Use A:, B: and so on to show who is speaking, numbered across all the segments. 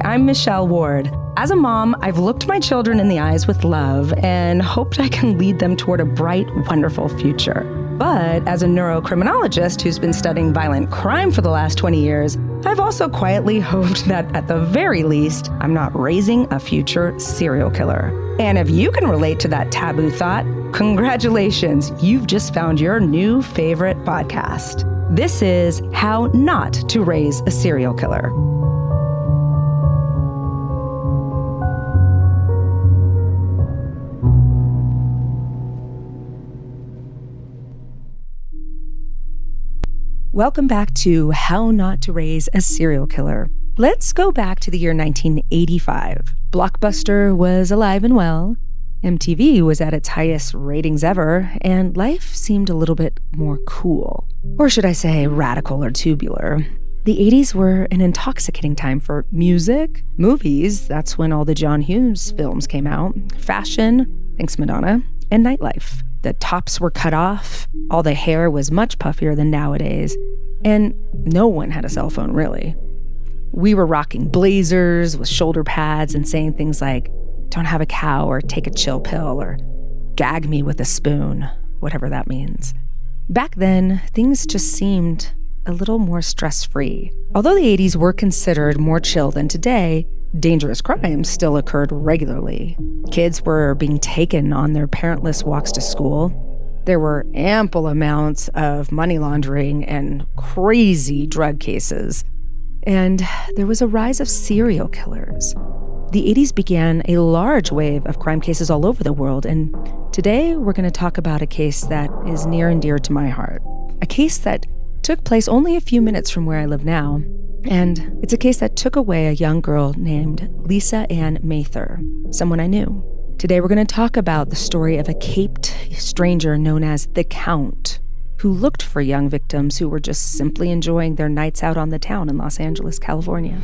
A: I'm Michelle Ward. As a mom, I've looked my children in the eyes with love and hoped I can lead them toward a bright, wonderful future. But as a neurocriminologist who's been studying violent crime for the last 20 years, I've also quietly hoped that at the very least, I'm not raising a future serial killer. And if you can relate to that taboo thought, congratulations, you've just found your new favorite podcast. This is How Not to Raise a Serial Killer. Welcome back to How Not to Raise a Serial Killer. Let's go back to the year 1985. Blockbuster was alive and well, MTV was at its highest ratings ever, and life seemed a little bit more cool. Or should I say radical or tubular. The 80s were an intoxicating time for music, movies, that's when all the John Hughes films came out, fashion, thanks Madonna, and nightlife. The tops were cut off, all the hair was much puffier than nowadays, and no one had a cell phone, really. We were rocking blazers with shoulder pads and saying things like, don't have a cow or take a chill pill or gag me with a spoon, whatever that means. Back then, things just seemed a little more stress-free. Although the 80s were considered more chill than today, dangerous crimes still occurred regularly. Kids were being taken on their parentless walks to school. There were ample amounts of money laundering and crazy drug cases. And there was a rise of serial killers. The 80s began a large wave of crime cases all over the world, and today we're going to talk about a case that is near and dear to my heart. A case that took place only a few minutes from where I live now, and it's a case that took away a young girl named Lisa Ann Mather, someone I knew. Today we're going to talk about the story of a caped stranger known as the Count, who looked for young victims who were just simply enjoying their nights out on the town in Los Angeles, California.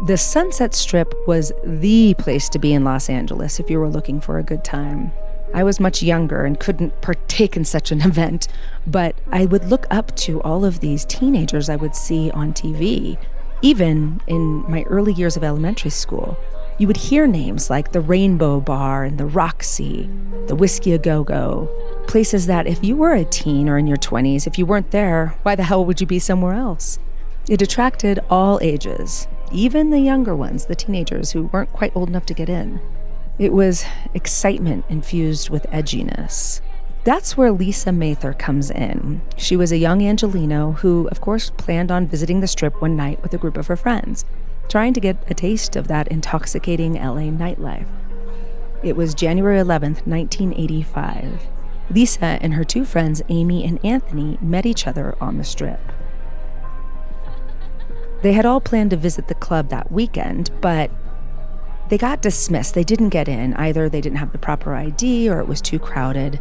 A: The Sunset Strip was the place to be in Los Angeles if you were looking for a good time. I was much younger and couldn't partake in such an event, but I would look up to all of these teenagers I would see on TV. Even in my early years of elementary school, you would hear names like the Rainbow Bar and the Roxy, the Whiskey A Go-Go, places that if you were a teen or in your 20s, if you weren't there, why the hell would you be somewhere else? It attracted all ages, even the younger ones, the teenagers who weren't quite old enough to get in. It was excitement infused with edginess. That's where Lisa Mather comes in. She was a young Angelino who, of course, planned on visiting the Strip one night with a group of her friends, trying to get a taste of that intoxicating LA nightlife. It was January 11th, 1985. Lisa and her two friends, Amy and Anthony, met each other on the Strip. They had all planned to visit the club that weekend, but they got dismissed. They didn't get in. Either they didn't have the proper ID or it was too crowded.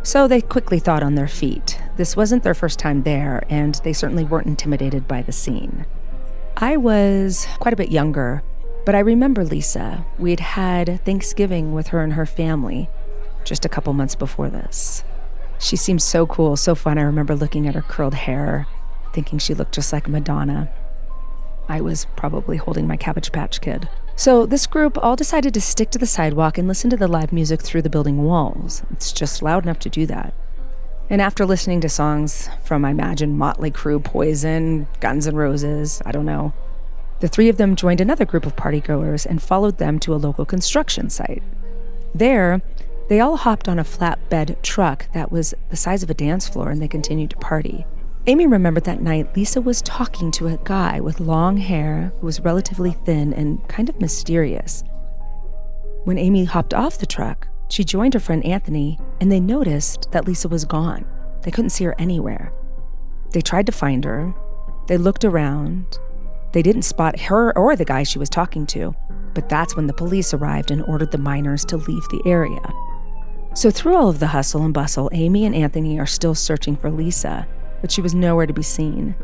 A: So they quickly thought on their feet. This wasn't their first time there, and they certainly weren't intimidated by the scene. I was quite a bit younger, but I remember Lisa. We'd had Thanksgiving with her and her family just a couple months before this. She seemed so cool, so fun. I remember looking at her curled hair, thinking she looked just like Madonna. I was probably holding my Cabbage Patch Kid. So this group all decided to stick to the sidewalk and listen to the live music through the building walls. It's just loud enough to do that. And after listening to songs from, I imagine, Motley Crue, Poison, Guns N' Roses, I don't know, the three of them joined another group of partygoers and followed them to a local construction site. There, they all hopped on a flatbed truck that was the size of a dance floor, and they continued to party. Amy remembered that night Lisa was talking to a guy with long hair who was relatively thin and kind of mysterious. When Amy hopped off the truck, she joined her friend Anthony, and they noticed that Lisa was gone. They couldn't see her anywhere. They tried to find her. They looked around. They didn't spot her or the guy she was talking to, but that's when the police arrived and ordered the miners to leave the area. So through all of the hustle and bustle, Amy and Anthony are still searching for Lisa, but she was nowhere to be seen.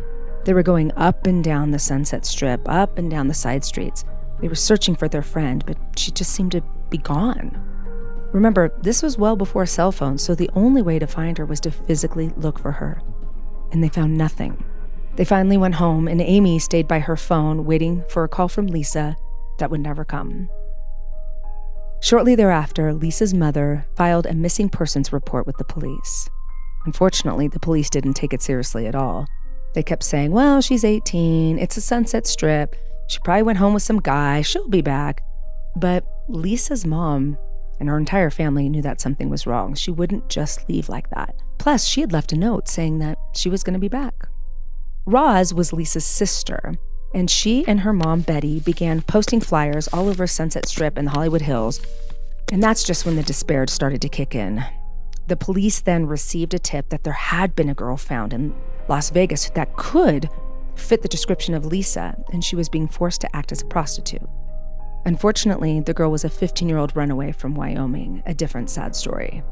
A: They were going up and down the Sunset Strip, up and down the side streets. They were searching for their friend, but she just seemed to be gone. Remember, this was well before cell phones, so the only way to find her was to physically look for her. And they found nothing. They finally went home, and Amy stayed by her phone waiting for a call from Lisa that would never come. Shortly thereafter, Lisa's mother filed a missing persons report with the police. Unfortunately, the police didn't take it seriously at all. They kept saying, well, she's 18, it's a Sunset Strip, she probably went home with some guy, she'll be back. But Lisa's mom and her entire family knew that something was wrong. She wouldn't just leave like that. Plus, she had left a note saying that she was going to be back. Roz was Lisa's sister, and she and her mom, Betty, began posting flyers all over Sunset Strip and the Hollywood Hills, and that's just when the despair started to kick in. The police then received a tip that there had been a girl found in Las Vegas that could fit the description of Lisa, and she was being forced to act as a prostitute. Unfortunately, the girl was a 15-year-old runaway from Wyoming, a different sad story.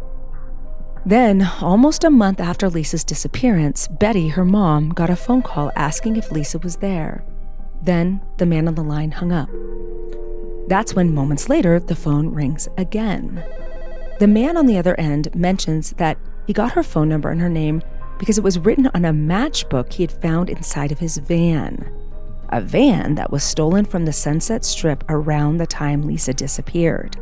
A: Then, almost a month after Lisa's disappearance, Betty, her mom, got a phone call asking if Lisa was there. Then, the man on the line hung up. That's when, moments later, the phone rings again. The man on the other end mentions that he got her phone number and her name because it was written on a matchbook he had found inside of his van. A van that was stolen from the Sunset Strip around the time Lisa disappeared.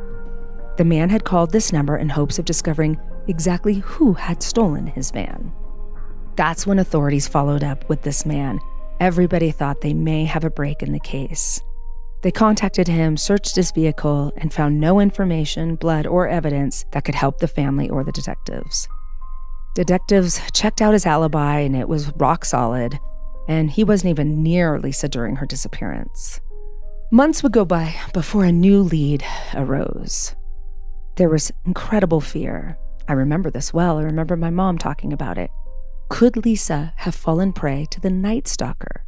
A: The man had called this number in hopes of discovering exactly who had stolen his van. That's when authorities followed up with this man. Everybody thought they may have a break in the case. They contacted him, searched his vehicle, and found no information, blood, or evidence that could help the family or the detectives. Detectives checked out his alibi, and it was rock solid, and he wasn't even near Lisa during her disappearance. Months would go by before a new lead arose. There was incredible fear. I remember this well. I remember my mom talking about it. Could Lisa have fallen prey to the Night Stalker?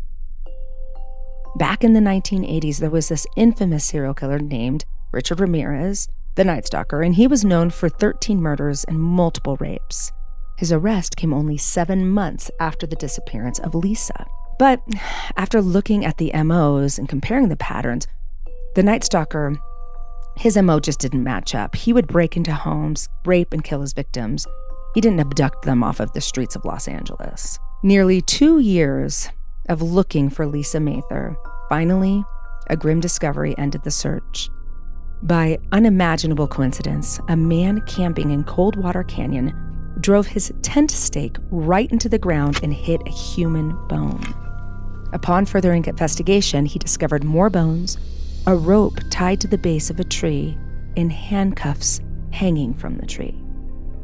A: Back in the 1980s, there was this infamous serial killer named Richard Ramirez, the Night Stalker, and he was known for 13 murders and multiple rapes. His arrest came only 7 months after the disappearance of Lisa. But after looking at the MOs and comparing the patterns, the Night Stalker, his MO just didn't match up. He would break into homes, rape and kill his victims. He didn't abduct them off of the streets of Los Angeles. Nearly 2 years of looking for Lisa Mather, finally, a grim discovery ended the search. By unimaginable coincidence, a man camping in Coldwater Canyon drove his tent stake right into the ground and hit a human bone. Upon further investigation, he discovered more bones, a rope tied to the base of a tree, and handcuffs hanging from the tree.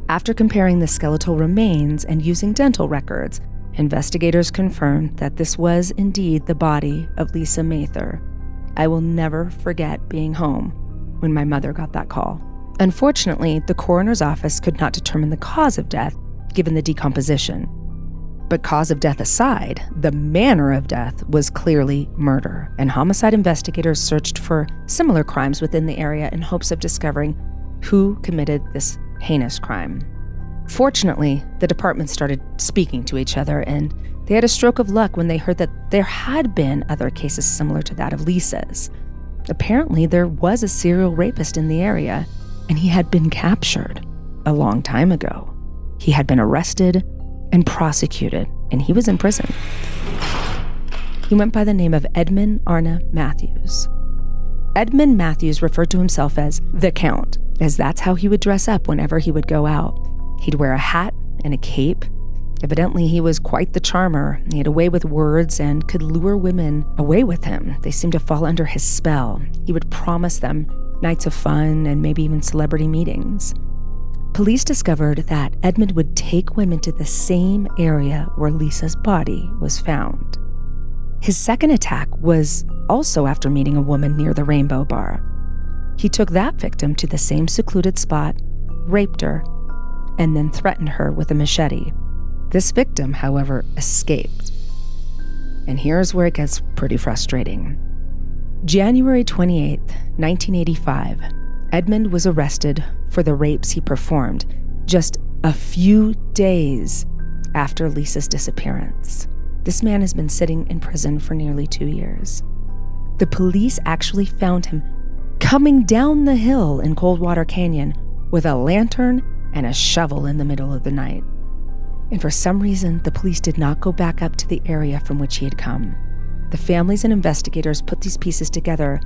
A: After comparing the skeletal remains and using dental records, investigators confirmed that this was indeed the body of Lisa Mather. I will never forget being home when my mother got that call. Unfortunately, the coroner's office could not determine the cause of death, given the decomposition. But cause of death aside, the manner of death was clearly murder, and homicide investigators searched for similar crimes within the area in hopes of discovering who committed this heinous crime. Fortunately, the department started speaking to each other, and they had a stroke of luck when they heard that there had been other cases similar to that of Lisa's. Apparently, there was a serial rapist in the area, and he had been captured a long time ago. He had been arrested and prosecuted, and he was in prison. He went by the name of Edmund Arna Matthews. Edmund Matthews referred to himself as the Count, as that's how he would dress up whenever he would go out. He'd wear a hat and a cape. Evidently, he was quite the charmer. He had a way with words and could lure women away with him. They seemed to fall under his spell. He would promise them nights of fun and maybe even celebrity meetings. Police discovered that Edmund would take women to the same area where Lisa's body was found. His second attack was also after meeting a woman near the Rainbow Bar. He took that victim to the same secluded spot, raped her, and then threatened her with a machete. This victim, however, escaped. And here's where it gets pretty frustrating. January 28th, 1985, Edmund was arrested for the rapes he performed just a few days after Lisa's disappearance. This man has been sitting in prison for nearly 2 years. The police actually found him coming down the hill in Coldwater Canyon with a lantern and a shovel in the middle of the night. And for some reason, the police did not go back up to the area from which he had come. The families and investigators put these pieces together,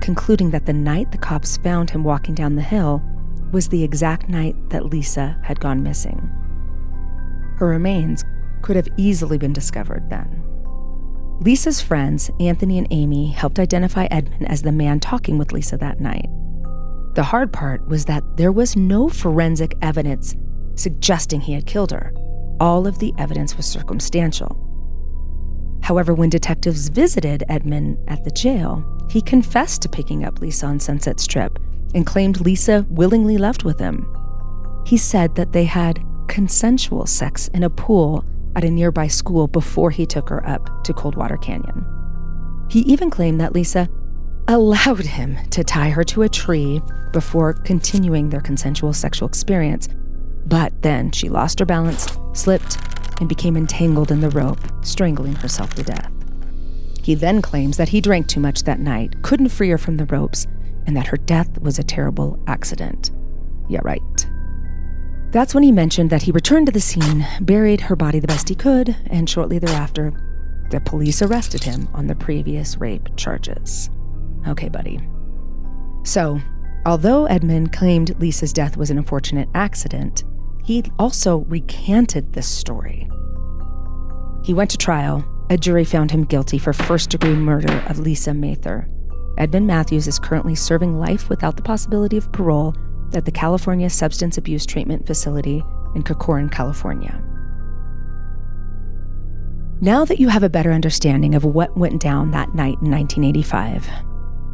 A: concluding that the night the cops found him walking down the hill was the exact night that Lisa had gone missing. Her remains could have easily been discovered then. Lisa's friends, Anthony and Amy, helped identify Edmund as the man talking with Lisa that night. The hard part was that there was no forensic evidence suggesting he had killed her. All of the evidence was circumstantial. However, when detectives visited Edmund at the jail, he confessed to picking up Lisa on Sunset Strip and claimed Lisa willingly left with him. He said that they had consensual sex in a pool at a nearby school before he took her up to Coldwater Canyon. He even claimed that Lisa allowed him to tie her to a tree before continuing their consensual sexual experience, but then she lost her balance, slipped, and became entangled in the rope, strangling herself to death. He then claims that he drank too much that night, couldn't free her from the ropes, and that her death was a terrible accident. Yeah, right. That's when he mentioned that he returned to the scene, buried her body the best he could, and shortly thereafter, the police arrested him on the previous rape charges. Okay, buddy. So, although Edmund claimed Lisa's death was an unfortunate accident, he also recanted this story. He went to trial. A jury found him guilty for first-degree murder of Lisa Mather. Edmund Matthews is currently serving life without the possibility of parole at the California Substance Abuse Treatment Facility in Corcoran, California. Now that you have a better understanding of what went down that night in 1985,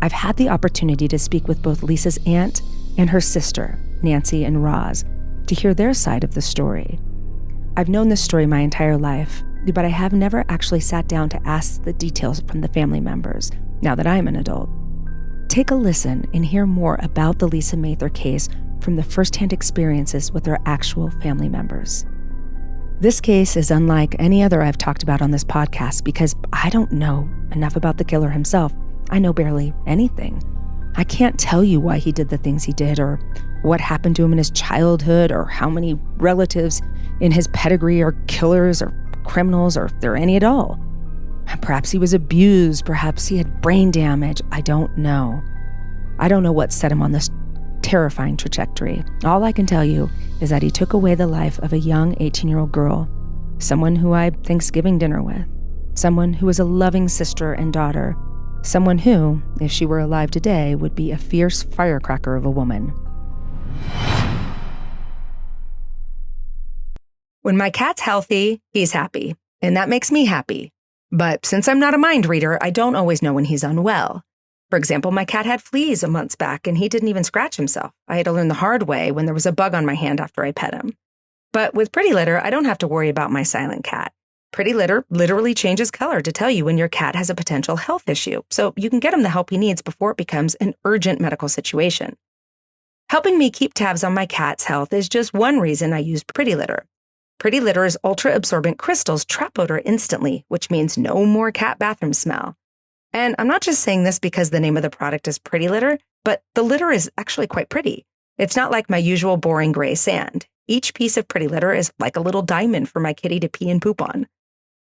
A: I've had the opportunity to speak with both Lisa's aunt and her sister, Nancy and Roz, to hear their side of the story. I've known this story my entire life, but I have never actually sat down to ask the details from the family members, now that I'm an adult. Take a listen and hear more about the Lisa Mather case from the firsthand experiences with their actual family members. This case is unlike any other I've talked about on this podcast because I don't know enough about the killer himself. I know barely anything. I can't tell you why he did the things he did or what happened to him in his childhood or how many relatives in his pedigree are killers or criminals or if there are any at all. Perhaps he was abused, perhaps he had brain damage, I don't know. I don't know what set him on this terrifying trajectory. All I can tell you is that he took away the life of a young 18-year-old girl, someone who I had Thanksgiving dinner with, someone who was a loving sister and daughter, someone who, if she were alive today, would be a fierce firecracker of a woman. When my cat's healthy, he's happy, and that makes me happy. But since I'm not a mind reader, I don't always know when he's unwell. For example, my cat had fleas a month back, and he didn't even scratch himself. I had to learn the hard way when there was a bug on my hand after I pet him. But with Pretty Litter, I don't have to worry about my silent cat. Pretty Litter literally changes color to tell you when your cat has a potential health issue, so you can get him the help he needs before it becomes an urgent medical situation. Helping me keep tabs on my cat's health is just one reason I use Pretty Litter. Pretty Litter's ultra-absorbent crystals trap odor instantly, which means no more cat bathroom smell. And I'm not just saying this because the name of the product is Pretty Litter, but the litter is actually quite pretty. It's not like my usual boring gray sand. Each piece of Pretty Litter is like a little diamond for my kitty to pee and poop on.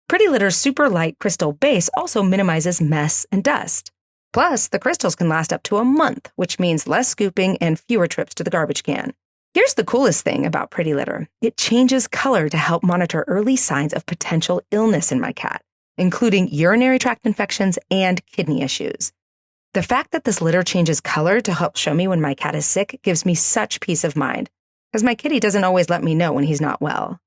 A: Pretty Litter's super light crystal base also minimizes mess and dust. Plus, the crystals can last up to a month, which means less scooping and fewer trips to the garbage can. Here's the coolest thing about Pretty Litter. It changes color to help monitor early signs of potential illness in my cat, including urinary tract infections and kidney issues. The fact that this litter changes color to help show me when my cat is sick gives me such peace of mind, because my kitty doesn't always let me know when he's not well.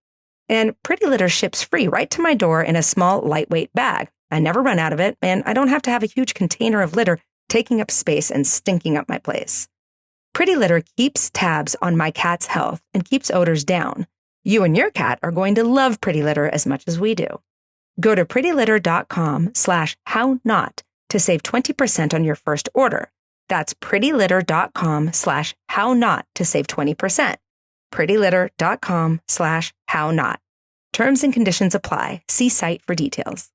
A: And Pretty Litter ships free right to my door in a small, lightweight bag. I never run out of it, and I don't have to have a huge container of litter taking up space and stinking up my place. Pretty Litter keeps tabs on my cat's health and keeps odors down. You and your cat are going to love Pretty Litter as much as we do. Go to prettylitter.com/hownot to save 20% on your first order. That's prettylitter.com/hownot to save 20%. prettylitter.com/hownot. Terms and conditions apply. See site for details.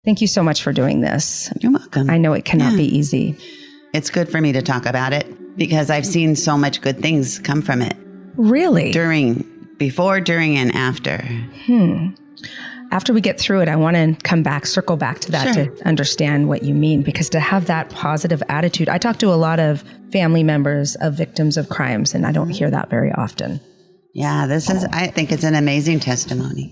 A: Thank you so much for doing this.
B: You're welcome.
A: I know it cannot be easy.
B: It's good for me to talk about it because I've seen so much good things come from it.
A: Really?
B: During before, during, and after.
A: After we get through it, I want to circle back to that
B: Sure.
A: to understand what you mean, because to have that positive attitude, I talk to a lot of family members of victims of crimes, and I don't hear that very often.
B: Yeah, I think it's an amazing testimony.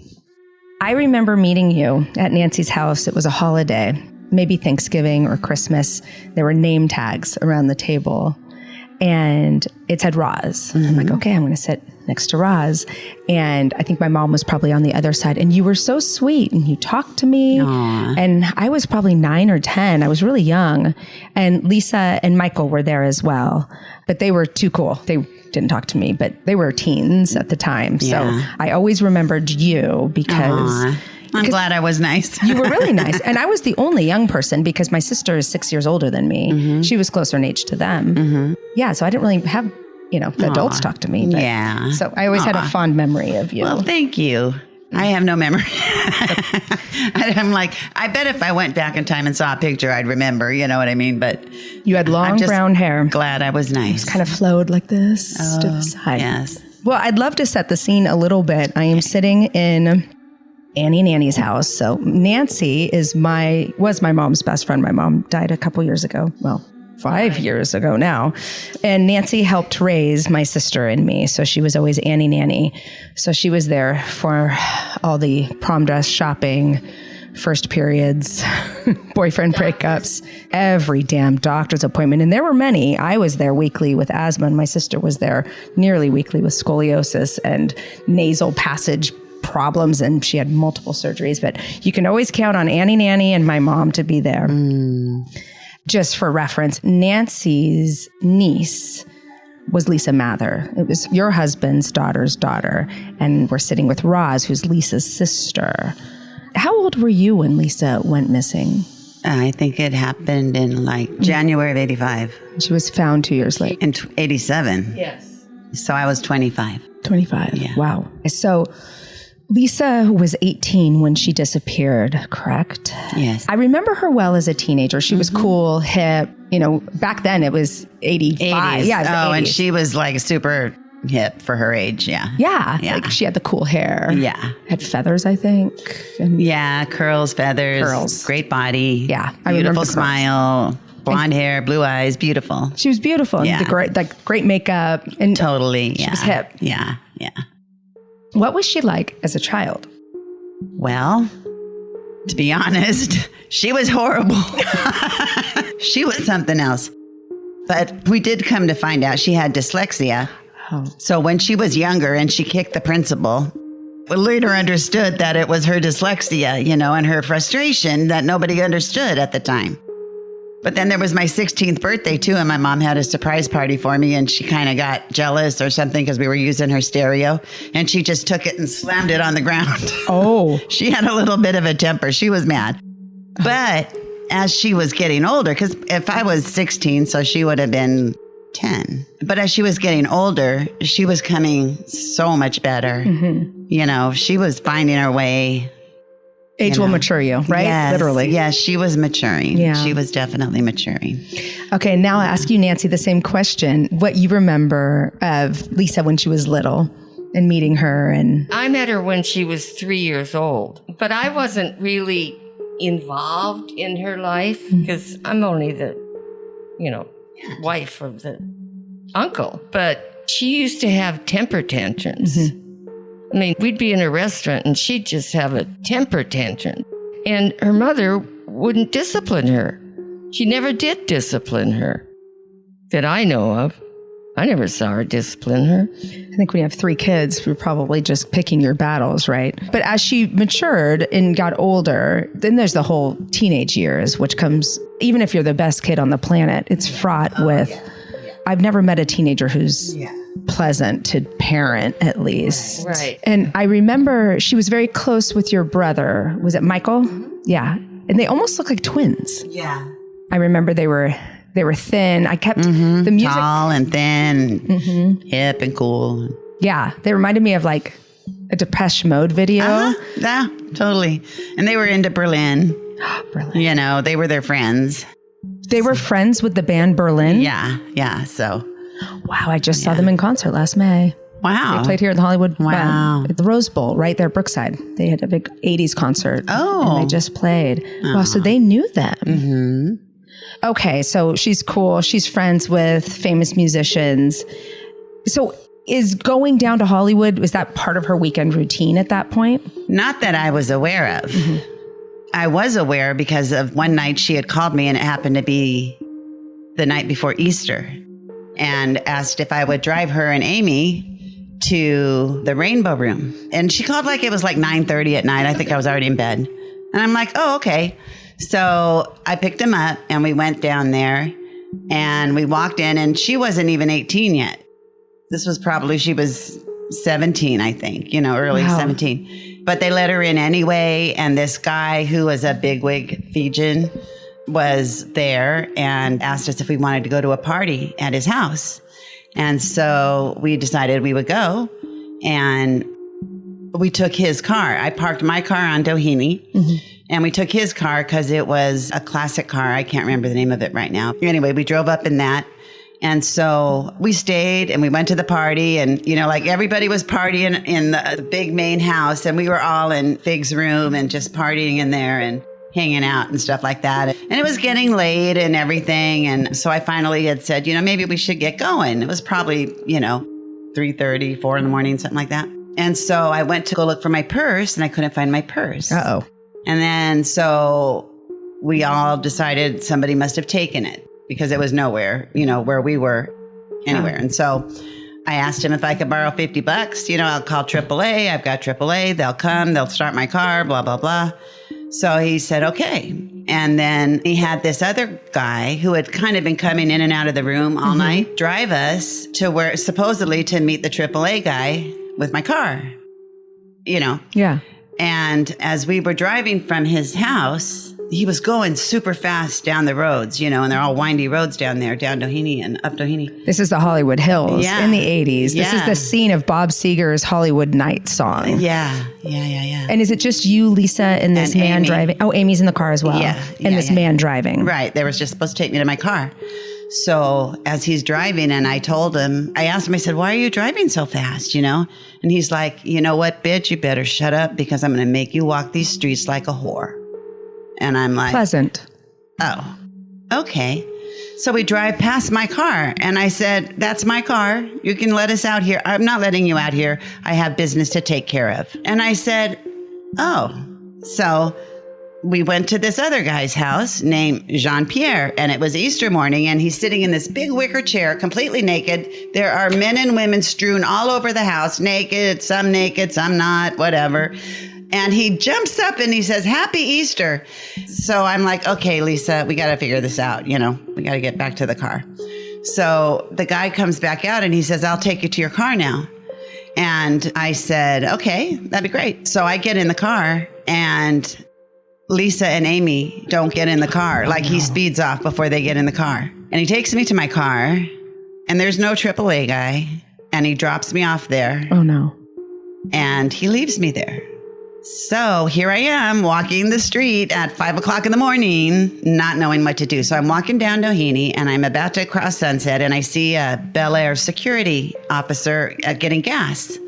A: I remember meeting you at Nancy's house. It was a holiday, maybe Thanksgiving or Christmas. There were name tags around the table, and it said Roz. I'm like, okay, I'm going to sit next to Roz. And I think my mom was probably on the other side. And you were so sweet, and you talked to me.
B: Aww.
A: And I was probably 9 or 10. I was really young. And Lisa and Michael were there as well. But they were too cool. They didn't talk to me, but they were teens at the time.
B: Yeah.
A: So I always remembered you because...
B: I'm glad I was nice.
A: You were really nice. And I was the only young person because my sister is 6 years older than me. She was closer in age to them. Yeah, so I didn't really have, the adults talk to me. But,
B: Yeah.
A: So I always had a fond memory of you.
B: Well, thank you. I have no memory. I'm like, I bet if I went back in time and saw a picture, I'd remember, you know what I mean? But
A: you had long brown hair.
B: Glad I was nice.
A: Kind of flowed like this to the side.
B: Yes.
A: Well, I'd love to set the scene a little bit. I am sitting in Annie and Annie's house. So Nancy was my mom's best friend. My mom died a couple years ago. Well, 5 years ago now. And Nancy helped raise my sister and me. So she was always Annie Nanny. So she was there for all the prom dress shopping, first periods, boyfriend breakups, every damn doctor's appointment. And there were many. I was there weekly with asthma, and my sister was there nearly weekly with scoliosis and nasal passage problems, and she had multiple surgeries. But you can always count on Annie Nanny and my mom to be there. Just for reference, Nancy's niece was Lisa Mather. It was your husband's daughter's daughter, and we're sitting with Roz, who's Lisa's sister. How old were you when Lisa went missing?
B: I think it happened in January of 85.
A: She was found 2 years later.
B: In 87.
C: Yes.
B: So I was 25.
A: 25.
B: Yeah.
A: Wow. So Lisa was 18 when she disappeared, correct?
B: Yes.
A: I remember her well as a teenager. She was cool, hip. Back then it was 85.
B: 80s.
A: Yeah, it was the 80s.
B: And she was super hip for her age. Yeah.
A: Yeah.
B: Yeah.
A: Like she had the cool hair.
B: Yeah.
A: Had feathers, I think. And
B: Yeah. Curls, feathers.
A: Curls.
B: Great body.
A: Yeah, I remember
B: Beautiful
A: the curls.
B: smile. Blonde hair, blue eyes. Beautiful.
A: She was beautiful.
B: Yeah.
A: And great makeup. And
B: Totally. Yeah.
A: she was hip.
B: Yeah. Yeah.
A: What was she like as a child?
B: Well, to be honest, she was horrible. She was something else. But we did come to find out she had dyslexia.
A: Oh.
B: So when she was younger and she kicked the principal, we later understood that it was her dyslexia, and her frustration that nobody understood at the time. But then there was my 16th birthday too, and my mom had a surprise party for me, and she kind of got jealous or something because we were using her stereo, and she just took it and slammed it on the ground.
A: Oh.
B: She had a little bit of a temper. She was mad. But as she was getting older, because if I was 16, so she would have been 10. But as she was getting older, she was coming so much better. She was finding her way.
A: Age will mature you, right?
B: Yes,
A: Literally.
B: Yes, she was maturing.
A: Yeah.
B: She was definitely maturing.
A: Okay, now I'll ask you, Nancy, the same question. What you remember of Lisa when she was little and meeting her and...
C: I met her when she was 3 years old, but I wasn't really involved in her life because I'm only the, wife of the uncle. But she used to have temper tantrums. I mean, we'd be in a restaurant and she'd just have a temper tantrum. And her mother wouldn't discipline her. She never did discipline her that I know of. I never saw her discipline her.
A: I think when you have 3 kids, you're probably just picking your battles, right? But as she matured and got older, then there's the whole teenage years, which comes, even if you're the best kid on the planet, it's fraught with... I've never met a teenager who's pleasant to parent, at least.
C: Right.
A: And I remember she was very close with your brother. Was it Michael? Yeah. And they almost look like twins.
B: Yeah.
A: I remember they were thin. I kept the music.
B: Tall and thin, hip and cool.
A: Yeah. They reminded me of like a Depeche Mode video.
B: Yeah, totally. And they were into Berlin.
A: Berlin.
B: They were their friends.
A: They were friends with the band Berlin?
B: Yeah. So.
A: Wow, I just saw them in concert last May.
B: Wow.
A: They played here at the Hollywood,
B: Wow.
A: at the Rose Bowl, right there, Brookside. They had a big 80s concert.
B: Oh.
A: And they just played. Wow, so they knew them.
B: Mm-hmm.
A: Okay, so she's cool. She's friends with famous musicians. So is going down to Hollywood, was that part of her weekend routine at that point?
B: Not that I was aware of. Mm-hmm. I was aware because of one night she had called me, and it happened to be the night before Easter, and asked if I would drive her and Amy to the Rainbow Room. And she called like it was like 9:30 at night. I think I was already in bed. And I'm like, oh, okay. So I picked him up and we went down there and we walked in, and she wasn't even 18 yet. This was probably, she was 17, I think, early 17. But they let her in anyway. And this guy who was a bigwig Fijian was there and asked us if we wanted to go to a party at his house. And so we decided we would go, and we took his car. I parked my car on Doheny, and we took his car because it was a classic car. I can't remember the name of it right now. Anyway, we drove up in that. And so we stayed and we went to the party, and, like everybody was partying in the big main house, and we were all in Fig's room and just partying in there and hanging out and stuff like that. And it was getting late and everything. And so I finally had said, maybe we should get going. It was probably, 3:30, 4 in the morning, something like that. And so I went to go look for my purse, and I couldn't find my purse.
A: Uh-oh.
B: And then so we all decided somebody must have taken it because it was nowhere, where we were anywhere. And so I asked him if I could borrow $50. I'll call AAA. I've got AAA. They'll come. They'll start my car, blah, blah, blah. So he said, okay. And then he had this other guy who had kind of been coming in and out of the room all night, drive us to where supposedly to meet the AAA guy with my car,
A: Yeah.
B: And as we were driving from his house, he was going super fast down the roads, and they're all windy roads down there, down Doheny and up Doheny.
A: This is the Hollywood Hills in the 80s. This is
B: Yeah.
A: the scene of Bob Seger's Hollywood Nights song.
B: Yeah.
A: And is it just you, Lisa, and this
B: And
A: man
B: Amy.
A: driving? Oh, Amy's in the car as well.
B: Yeah.
A: And this man driving.
B: Right. They were just supposed to take me to my car. So as he's driving, and I asked him, I said, why are you driving so fast, And he's like, you know what, bitch, you better shut up because I'm going to make you walk these streets like a whore. And I'm like,
A: Pleasant.
B: oh, okay. So we drive past my car, and I said, that's my car. You can let us out here. I'm not letting you out here. I have business to take care of. And I said, oh. So we went to this other guy's house named Jean-Pierre, and it was Easter morning, and he's sitting in this big wicker chair, completely naked. There are men and women strewn all over the house, naked, some not, whatever. And he jumps up and he says, Happy Easter. So I'm like, okay, Lisa, we got to figure this out. We got to get back to the car. So the guy comes back out and he says, I'll take you to your car now. And I said, okay, that'd be great. So I get in the car, and Lisa and Amy don't get in the car. Like he speeds off before they get in the car. And he takes me to my car, and there's no AAA guy. And he drops me off there.
A: Oh, no.
B: And he leaves me there. So here I am walking the street at 5 o'clock in the morning, not knowing what to do. So I'm walking down Doheny, and I'm about to cross Sunset, and I see a Bel Air security officer getting gas.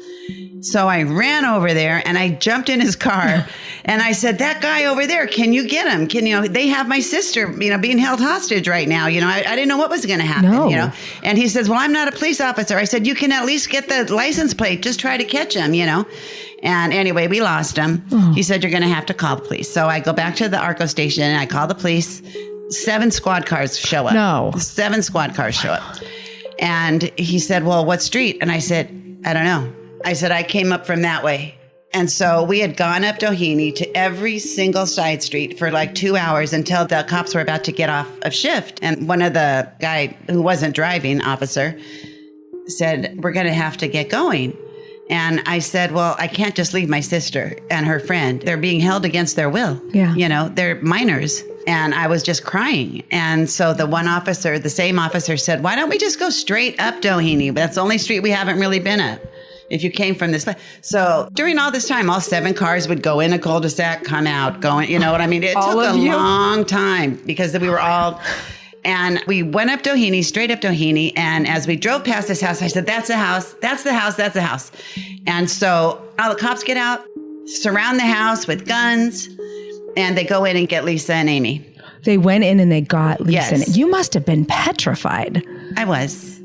B: So I ran over there and I jumped in his car and I said, that guy over there, can you get him? They have my sister, being held hostage right now. I didn't know what was going to happen,
A: No.
B: And he says, well, I'm not a police officer. I said, you can at least get the license plate. Just try to catch him, And anyway, we lost him. Oh. He said, you're going to have to call the police. So I go back to the ARCO station and I call the police. 7 squad cars show up.
A: No.
B: 7 squad cars show up. And he said, well, what street? And I said, I don't know. I said, I came up from that way. And so we had gone up Doheny to every single side street for like 2 hours until the cops were about to get off of shift. And one of the guy who wasn't driving, officer, said, we're going to have to get going. And I said, well, I can't just leave my sister and her friend. They're being held against their will.
A: Yeah.
B: They're minors. And I was just crying. And so the same officer said, why don't we just go straight up Doheny? That's the only street we haven't really been up. If you came from this place. So during all this time, all 7 cars would go in a cul-de-sac, come out, going, you know what I mean? It took a long time because we were all, And we went up Doheny, straight up Doheny. And as we drove past this house, I said, that's the house, that's the house, that's the house. And so all the cops get out, surround the house with guns, and they go in and get Lisa and Amy.
A: They went in and they got Lisa.
B: Yes.
A: You must have been petrified.
B: I was.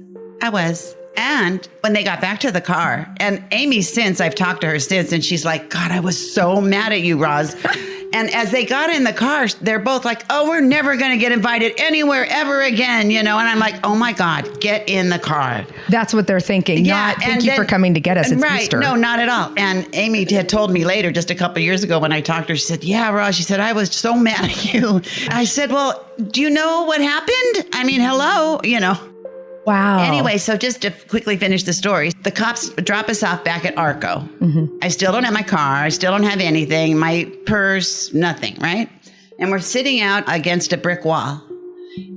B: And when they got back to the car, and Amy since, I've talked to her since, and she's like, God, I was so mad at you, Roz. And as they got in the car, they're both like, oh, we're never going to get invited anywhere ever again, And I'm like, oh my God, get in the car.
A: That's what they're thinking.
B: Yeah,
A: Not thank you for coming to get us. It's
B: right,
A: Easter.
B: No, not at all. And Amy had told me later, just a couple of years ago when I talked to her, she said, yeah, Roz, she said, I was so mad at you. I said, well, do you know what happened? I mean, hello,
A: Wow.
B: Anyway, so just to quickly finish the story, the cops drop us off back at Arco. I still don't have my car. I still don't have anything, my purse, nothing, right? And we're sitting out against a brick wall.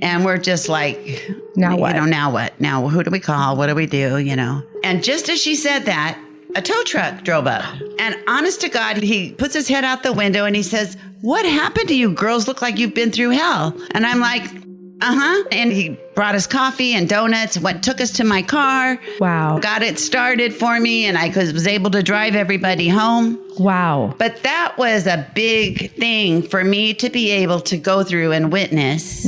B: And we're just like,
A: now what?
B: Now what? Now who do we call? What do we do? And just as she said that, a tow truck drove up. And honest to God, he puts his head out the window and he says, what happened to you? Girls look like you've been through hell. And I'm like, uh-huh. And he brought us coffee and donuts, took us to my car.
A: Wow.
B: Got it started for me, and I was able to drive everybody home.
A: Wow.
B: But that was a big thing for me to be able to go through and witness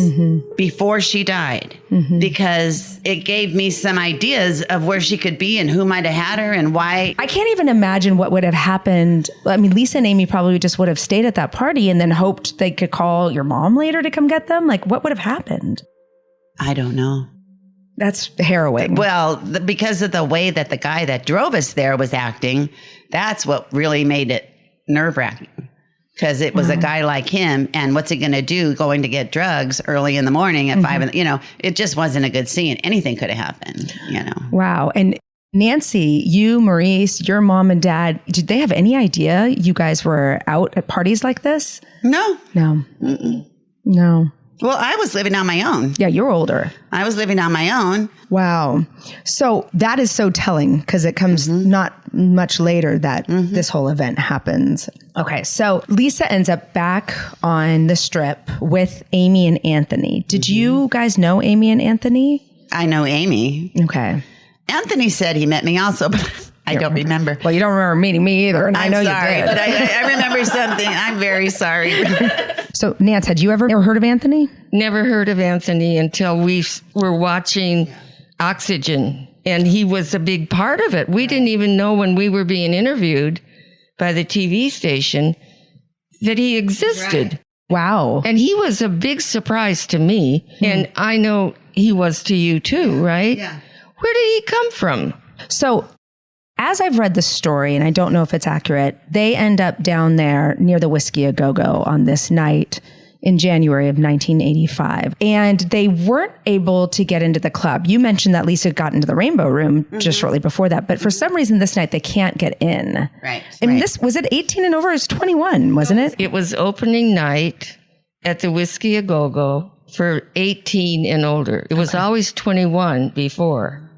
B: before she died, because it gave me some ideas of where she could be and who might have had her and why.
A: I can't even imagine what would have happened. I mean, Lisa and Amy probably just would have stayed at that party and then hoped they could call your mom later to come get them. Like, what would have happened?
B: I don't know.
A: That's harrowing.
B: Well, because of the way that the guy that drove us there was acting, that's what really made it nerve-wracking. Because it was a guy like him, and what's he going to do going to get drugs early in the morning at 5, it just wasn't a good scene. Anything could have happened,
A: Wow. And Nancy, you, Maurice, your mom and dad, did they have any idea you guys were out at parties like this?
B: No.
A: No.
B: Mm-mm.
A: No.
B: Well, I was living on my own.
A: Yeah, you're older.
B: I was living on my own.
A: Wow. So that is so telling because it comes not much later that this whole event happens. Okay. So Lisa ends up back on the strip with Amy and Anthony. Did you guys know Amy and Anthony?
B: I know Amy.
A: Okay.
B: Anthony said he met me also, but I don't remember.
A: Well, you don't remember meeting me either, and I know
B: sorry,
A: you did.
B: But I remember something. I'm very sorry.
A: So, Nance, had you ever heard of Anthony?
C: Never heard of Anthony until we were watching Oxygen, and he was a big part of it. We didn't even know when we were being interviewed by the TV station that he existed.
B: Right.
A: Wow.
C: And he was a big surprise to me, and I know he was to you too, right?
B: Yeah.
C: Where did he come from?
A: So, as I've read the story, and I don't know if it's accurate, they end up down there near the Whiskey A Go-Go on this night in January of 1985. And they weren't able to get into the club. You mentioned that Lisa got into the Rainbow Room just shortly before that. But for some reason this night, they can't get in.
B: Right.
A: And this, was it 18 and over? It was 21, wasn't it?
C: It was opening night at the Whiskey A Go-Go for 18 and older. It was always 21 before.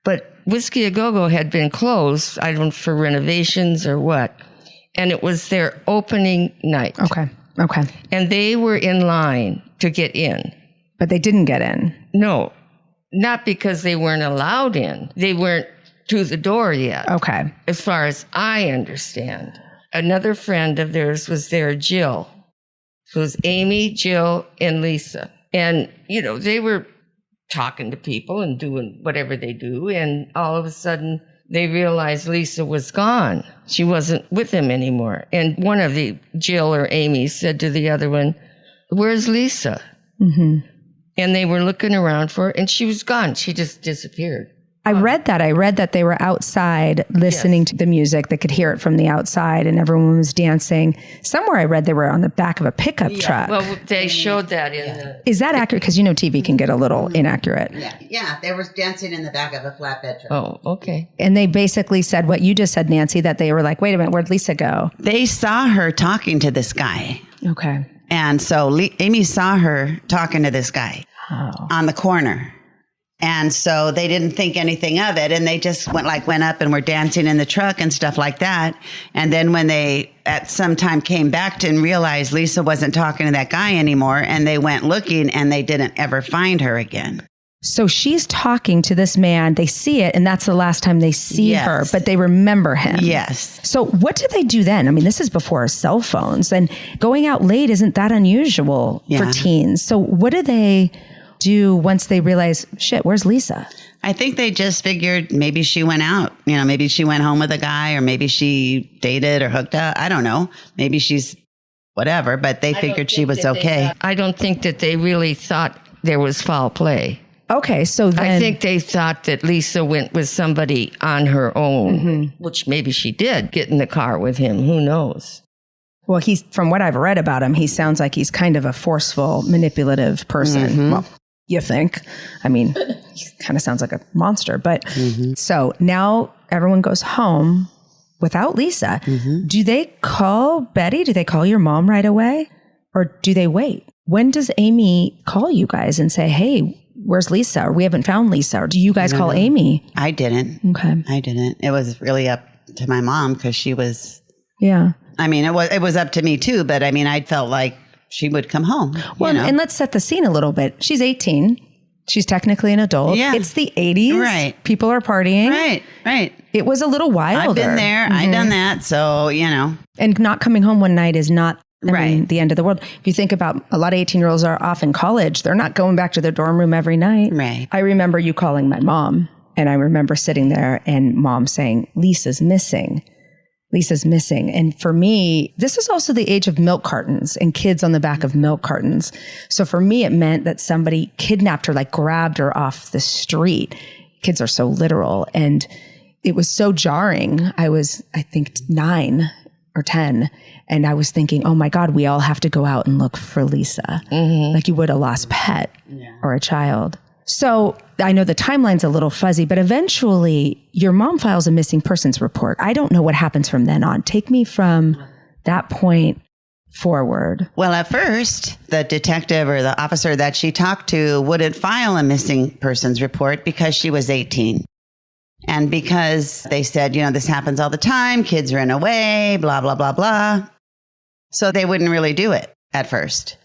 C: But Whiskey A Go-Go had been closed, I don't know, for renovations or what. And it was their opening night.
A: Okay.
C: And they were in line to get in.
A: But they didn't get in.
C: No, not because they weren't allowed in. They weren't to the door yet.
A: Okay.
C: As far as I understand. Another friend of theirs was there, Jill. So it was Amy, Jill, and Lisa. And, they were talking to people and doing whatever they do. And all of a sudden, they realized Lisa was gone. She wasn't with them anymore. And one of the, Jill or Amy, said to the other one, "Where's Lisa?" And they were looking around for her, and she was gone. She just disappeared.
A: I read that they were outside listening to the music. They could hear it from the outside, and everyone was dancing. Somewhere I read they were on the back of a pickup truck.
C: Well, they showed that in the...
A: Is that accurate? Because TV can get a little inaccurate.
B: Yeah, they were dancing in the back of a flatbed truck.
C: Oh, okay.
A: And they basically said what you just said, Nancy, that they were like, wait a minute, where'd Lisa go?
B: They saw her talking to this guy.
A: Okay.
B: And so Amy saw her talking to this guy on the corner. And so they didn't think anything of it. And they just went up and were dancing in the truck and stuff like that. And then when they at some time came back to and realized Lisa wasn't talking to that guy anymore, and they went looking and they didn't ever find her again.
A: So she's talking to this man. They see it, and that's the last time they see
B: Yes.
A: her, but they remember him.
B: Yes.
A: So what do they do then? I mean, this is before cell phones, and going out late isn't that unusual for teens. So what do they do once they realize, shit, where's Lisa?
B: I think they just figured maybe she went out, maybe she went home with a guy, or maybe she dated or hooked up. I don't know. Maybe she's whatever, but they figured she was okay.
C: I don't think that they really thought there was foul play.
A: Okay, so then...
C: I think they thought that Lisa went with somebody on her own, which maybe she did, get in the car with him. Who knows?
A: Well, from what I've read about him, he sounds like he's kind of a forceful, manipulative person. Well, you think. I mean, he kind of sounds like a monster. But so now everyone goes home without Lisa. Do they call Betty? Do they call your mom right away? Or do they wait? When does Amy call you guys and say, hey, where's Lisa? Or we haven't found Lisa. Or do you guys call Amy?
B: I didn't.
A: Okay.
B: I didn't. It was really up to my mom because she was...
A: Yeah.
B: I mean, it was up to me too, but I mean, I felt like she would come home.
A: Well, and let's set the scene a little bit. She's 18. She's technically an adult.
B: Yeah.
A: It's the 80s.
B: Right.
A: People are partying.
B: Right.
A: It was a little wilder.
B: I've been there. I've done that. So,
A: And not coming home one night is not I
B: Right.
A: mean, the end of the world. If you think about a lot of 18-year-olds are off in college. They're not going back to their dorm room every night.
B: Right.
A: I remember you calling my mom, and I remember sitting there and mom saying, Lisa's missing. Lisa's missing. And for me, this is also the age of milk cartons and kids on the back of milk cartons. So for me, it meant that somebody kidnapped her, like grabbed her off the street. Kids are so literal. And it was so jarring. I was, I think, 9 or 10. And I was thinking, oh my God, we all have to go out and look for Lisa. Like you would a lost pet or a child. So I know the timeline's a little fuzzy, but eventually your mom files a missing persons report. I don't know what happens from then on. Take me from that point forward.
B: Well, at first, the detective or the officer that she talked to wouldn't file a missing persons report because she was 18. And because they said, this happens all the time, kids run away, blah, blah, blah, blah. So they wouldn't really do it at first.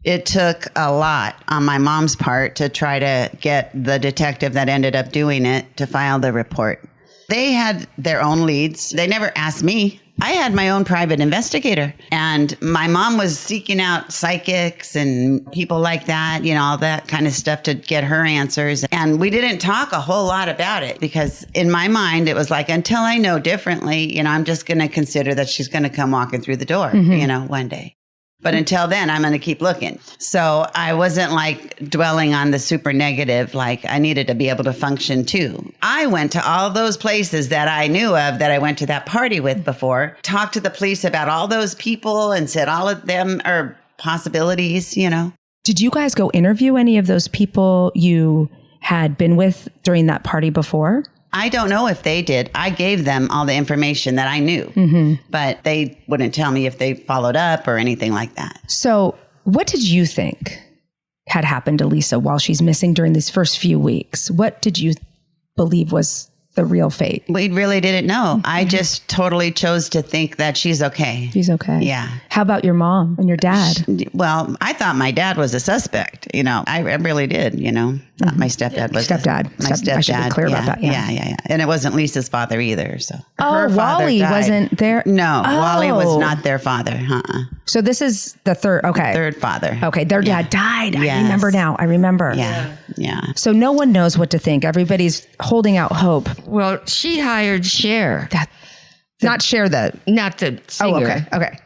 B: It took a lot on my mom's part to try to get the detective that ended up doing it to file the report. They had their own leads. They never asked me. I had my own private investigator, and my mom was seeking out psychics and people like that, all that kind of stuff to get her answers. And we didn't talk a whole lot about it because in my mind, it was like, until I know differently, I'm just going to consider that she's going to come walking through the door, one day. But until then, I'm going to keep looking. So I wasn't like dwelling on the super negative, like I needed to be able to function too. I went to all those places that I knew of that I went to that party with before, talked to the police about all those people and said all of them are possibilities,
A: Did you guys go interview any of those people you had been with during that party before?
B: I don't know if they did. I gave them all the information that I knew, but they wouldn't tell me if they followed up or anything like that.
A: So what did you think had happened to Lisa while she's missing during these first few weeks? What did you believe was the real fate?
B: We really didn't know. I just totally chose to think that she's okay.
A: She's okay.
B: Yeah.
A: How about your mom and your dad?
B: Well, I thought my dad was a suspect. I really did, Thought my stepdad was.
A: My stepdad. I should be clear about that.
B: Yeah. And it wasn't Lisa's father either. So.
A: Oh, Wally wasn't there?
B: No, Wally was not their father.
A: So this is the third. Okay.
B: Third father.
A: Okay. Their dad died.
B: Yes.
A: I remember now. I remember.
B: Yeah.
A: So no one knows what to think. Everybody's holding out hope.
C: Well, she hired Cher.
A: Not Cher,
C: Not the singer.
A: Oh, okay.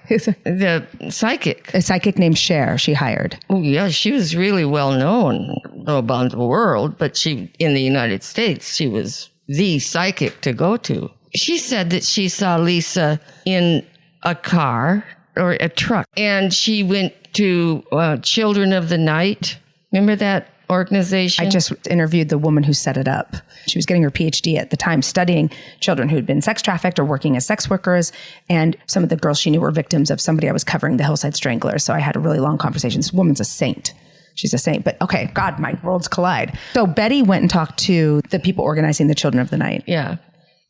C: The psychic.
A: A psychic named Cher she hired.
C: Oh, yeah. She was really well known about the world, but in the United States, she was the psychic to go to. She said that she saw Lisa in a car or a truck, and she went to Children of the Night. Remember that organization?
A: I just interviewed the woman who set it up. She was getting her PhD at the time studying children who'd been sex trafficked or working as sex workers. And some of the girls she knew were victims of somebody I was covering, the Hillside Stranglers. So I had a really long conversation. This woman's a saint. she's a saint. But okay, God, my worlds collide. So Betty went and talked to the people organizing the Children of the Night.
C: Yeah.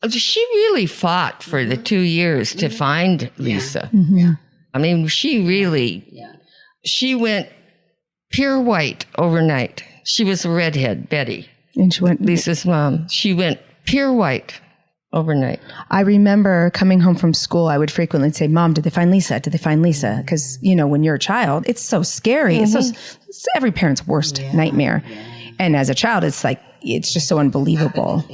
C: She really fought for the 2 years to find Lisa.
A: Mm-hmm.
C: I mean, she went pure white overnight. She was a redhead, Betty.
A: And she went,
C: Lisa's mom. She went pure white overnight.
A: I remember coming home from school, I would frequently say, Mom, did they find Lisa? Did they find Lisa? Because, when you're a child, it's so scary.
C: Mm-hmm.
A: It's every parent's worst nightmare. Yeah. And as a child, it's like, it's just so unbelievable.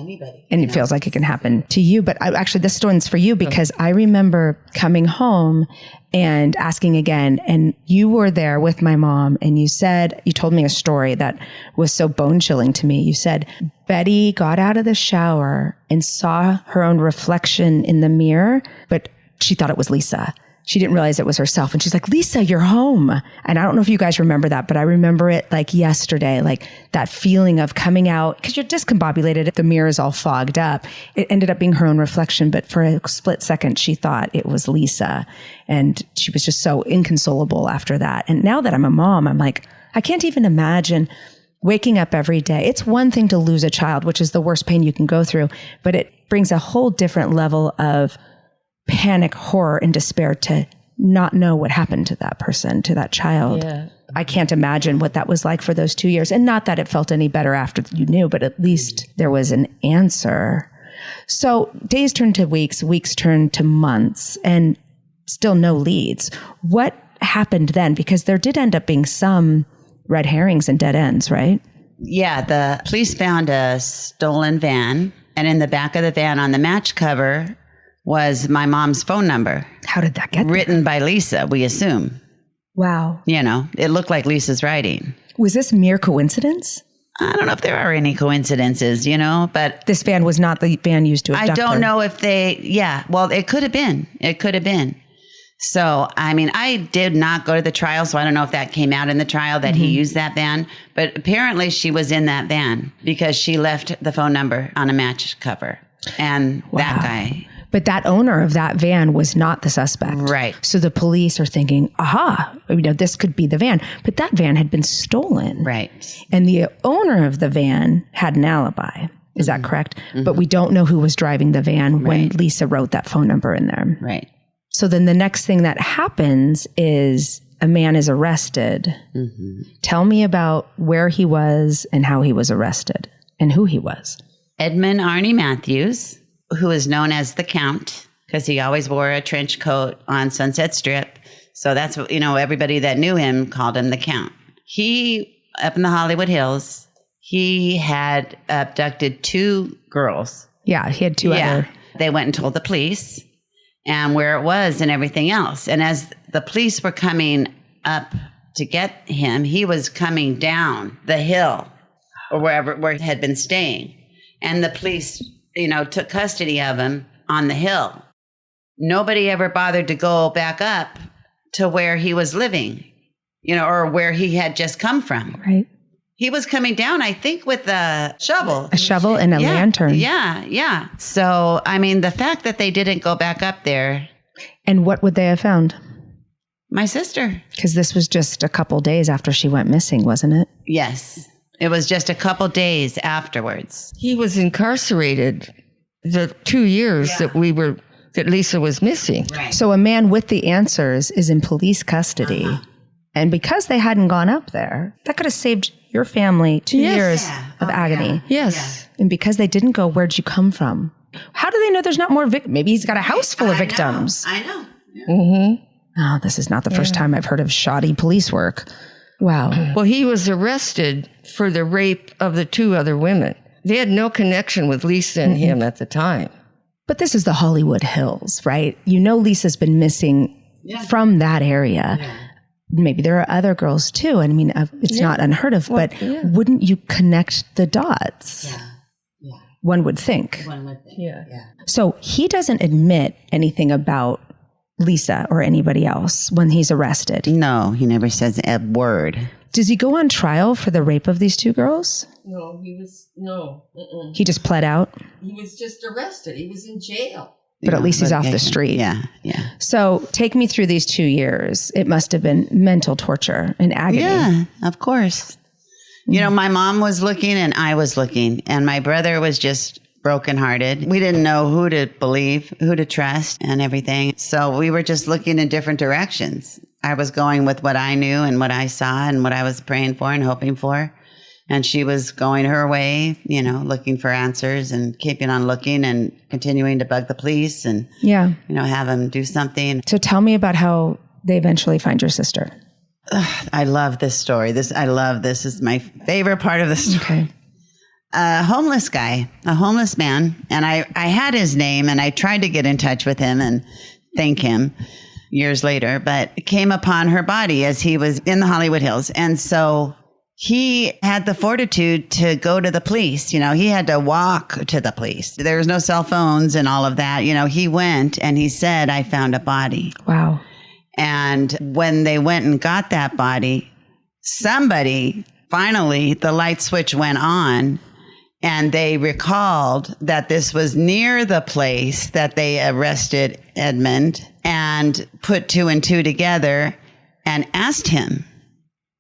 A: And it feels like it can happen to you. But actually, this one's for you because I remember coming home and asking again. And you were there with my mom and you told me a story that was so bone chilling to me. You said, Betty got out of the shower and saw her own reflection in the mirror, but she thought it was Lisa. She didn't realize it was herself. And she's like, Lisa, you're home. And I don't know if you guys remember that, but I remember it like yesterday, like that feeling of coming out because you're discombobulated. The mirror is all fogged up. It ended up being her own reflection. But for a split second, she thought it was Lisa. And she was just so inconsolable after that. And now that I'm a mom, I'm like, I can't even imagine waking up every day. It's one thing to lose a child, which is the worst pain you can go through, but it brings a whole different level of panic, horror, and despair to not know what happened to that person, to that child. Yeah. I can't imagine what that was like for those 2 years. And not that it felt any better after you knew, but at least there was an answer. So days turned to weeks turned to months, and still no leads. What happened then? Because there did end up being some red herrings and dead ends, right?
B: Yeah, the police found a stolen van, and in the back of the van on the match cover was my mom's phone number.
A: How did that get there?
B: Written by Lisa, we assume.
A: Wow.
B: It looked like Lisa's writing.
A: Was this mere coincidence?
B: I don't know if there are any coincidences, but...
A: This van was not the van used to abduct
B: I don't
A: her.
B: know if well, it could have been. It could have been. So, I did not go to the trial, so I don't know if that came out in the trial that he used that van. But apparently she was in that van because she left the phone number on a match cover. And that guy...
A: But that owner of that van was not the suspect.
B: Right.
A: So the police are thinking, this could be the van. But that van had been stolen.
B: Right.
A: And the owner of the van had an alibi. Is that correct? Mm-hmm. But we don't know who was driving the van when Lisa wrote that phone number in there.
B: Right.
A: So then the next thing that happens is a man is arrested. Mm-hmm. Tell me about where he was and how he was arrested and who he was.
B: Edmund Arnie Matthews, who is known as the Count, because he always wore a trench coat on Sunset Strip. So that's what, everybody that knew him called him the Count. He, up in the Hollywood Hills, he had abducted 2 girls.
A: Yeah, he had 2 other.
B: They went and told the police and where it was and everything else. And as the police were coming up to get him, he was coming down the hill or where he had been staying. And the police took custody of him on the hill. Nobody ever bothered to go back up to where he was living, or where he had just come from.
A: Right.
B: He was coming down, I think, with a shovel.
A: A shovel and a lantern.
B: Yeah. So, the fact that they didn't go back up there.
A: And what would they have found?
B: My sister.
A: Because this was just a couple days after she went missing, wasn't it?
B: Yes. It was just a couple days afterwards.
C: He was incarcerated the 2 years that Lisa was missing.
B: Right.
A: So a man with the answers is in police custody. Uh-huh. And because they hadn't gone up there, that could have saved your family 2 years of agony.
C: Yeah. Yes.
A: And because they didn't go, where'd you come from? How do they know there's not more victims? Maybe he's got a house full of victims.
B: I know.
C: Yeah. Mm-hmm.
A: Oh, this is not the first time I've heard of shoddy police work. Wow.
C: Well, he was arrested for the rape of the 2 other women. They had no connection with Lisa and him at the time.
A: But this is the Hollywood Hills, right? Lisa's been missing from that area. Yeah. Maybe there are other girls too. It's not unheard of, but wouldn't you connect the dots? Yeah. One would think.
C: Yeah.
A: So he doesn't admit anything about Lisa or anybody else when he's arrested.
B: No, he never says a word.
A: Does he go on trial for the rape of these 2 girls?
C: No, he was, no.
A: He just pled out?
C: He was just arrested. He was in jail.
A: But at least he's off the
B: litigation.
A: street.
B: Yeah, yeah.
A: So take me through these 2 years. It must have been mental torture and agony.
B: Yeah, of course. You know, my mom was looking and I was looking, and my brother was just brokenhearted. We didn't know who to believe, who to trust, and everything. So we were just looking in different directions. I was going with what I knew and what I saw and what I was praying for and hoping for. And she was going her way, you know, looking for answers and keeping on looking and continuing to bug the police and,
A: Yeah.
B: you know, have them do something.
A: So tell me about how they eventually find your sister.
B: I love this story. This is my favorite part of the story.
A: Okay.
B: A homeless guy, a homeless man. And I had his name and I tried to get in touch with him and thank him years later, but came upon her body as he was in the Hollywood Hills. And so he had the fortitude to go to the police. You know, he had to walk to the police. There was no cell phones and all of that. You know, he went and he said, I found a body.
A: Wow.
B: And when they went and got that body, somebody, finally, the light switch went on and they recalled that this was near the place that they arrested Edmund and put 2 and 2 together and asked him.